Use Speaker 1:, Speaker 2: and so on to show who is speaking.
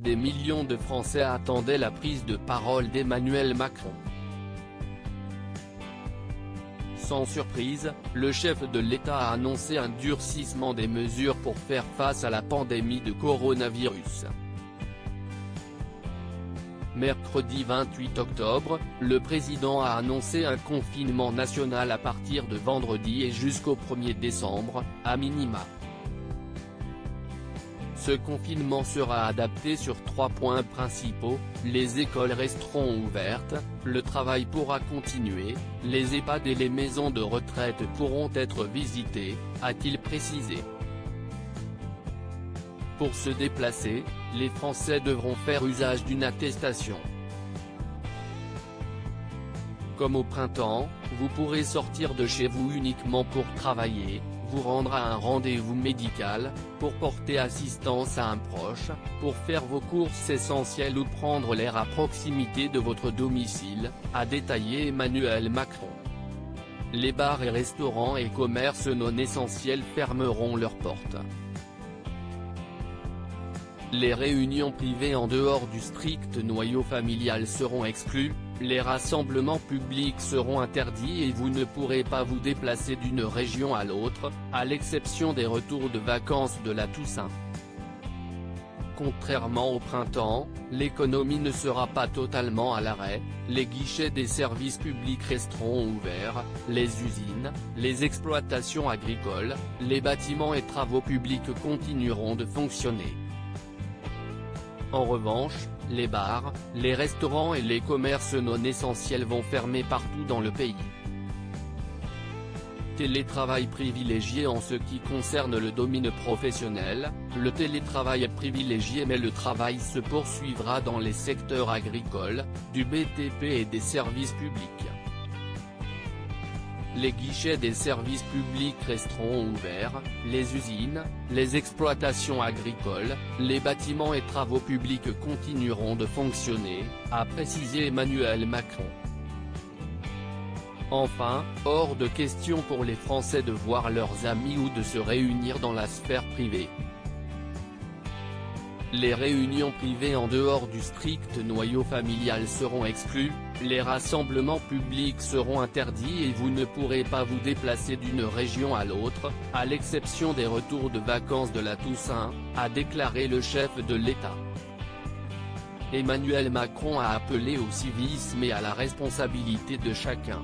Speaker 1: Des millions de Français attendaient la prise de parole d'Emmanuel Macron. Sans surprise, le chef de l'État a annoncé un durcissement des mesures pour faire face à la pandémie de coronavirus. Mercredi 28 octobre, le président a annoncé un confinement national à partir de vendredi et jusqu'au 1er décembre, à minima. Ce confinement sera adapté sur 3 points principaux: les écoles resteront ouvertes, le travail pourra continuer, les EHPAD et les maisons de retraite pourront être visités, a-t-il précisé. Pour se déplacer, les Français devront faire usage d'une attestation. Comme au printemps, vous pourrez sortir de chez vous uniquement pour travailler, vous rendre à un rendez-vous médical, pour porter assistance à un proche, pour faire vos courses essentielles ou prendre l'air à proximité de votre domicile, a détaillé Emmanuel Macron. Les bars et restaurants et commerces non essentiels fermeront leurs portes. Les réunions privées en dehors du strict noyau familial seront exclues, les rassemblements publics seront interdits et vous ne pourrez pas vous déplacer d'une région à l'autre, à l'exception des retours de vacances de la Toussaint. Contrairement au printemps, l'économie ne sera pas totalement à l'arrêt, les guichets des services publics resteront ouverts, les usines, les exploitations agricoles, les bâtiments et travaux publics continueront de fonctionner. En revanche, les bars, les restaurants et les commerces non essentiels vont fermer partout dans le pays. Télétravail privilégié en ce qui concerne le domaine professionnel, le télétravail est privilégié mais le travail se poursuivra dans les secteurs agricoles, du BTP et des services publics. Les guichets des services publics resteront ouverts, les usines, les exploitations agricoles, les bâtiments et travaux publics continueront de fonctionner, a précisé Emmanuel Macron. Enfin, hors de question pour les Français de voir leurs amis ou de se réunir dans la sphère privée. Les réunions privées en dehors du strict noyau familial seront exclues, les rassemblements publics seront interdits et vous ne pourrez pas vous déplacer d'une région à l'autre, à l'exception des retours de vacances de la Toussaint, a déclaré le chef de l'État. Emmanuel Macron a appelé au civisme et à la responsabilité de chacun.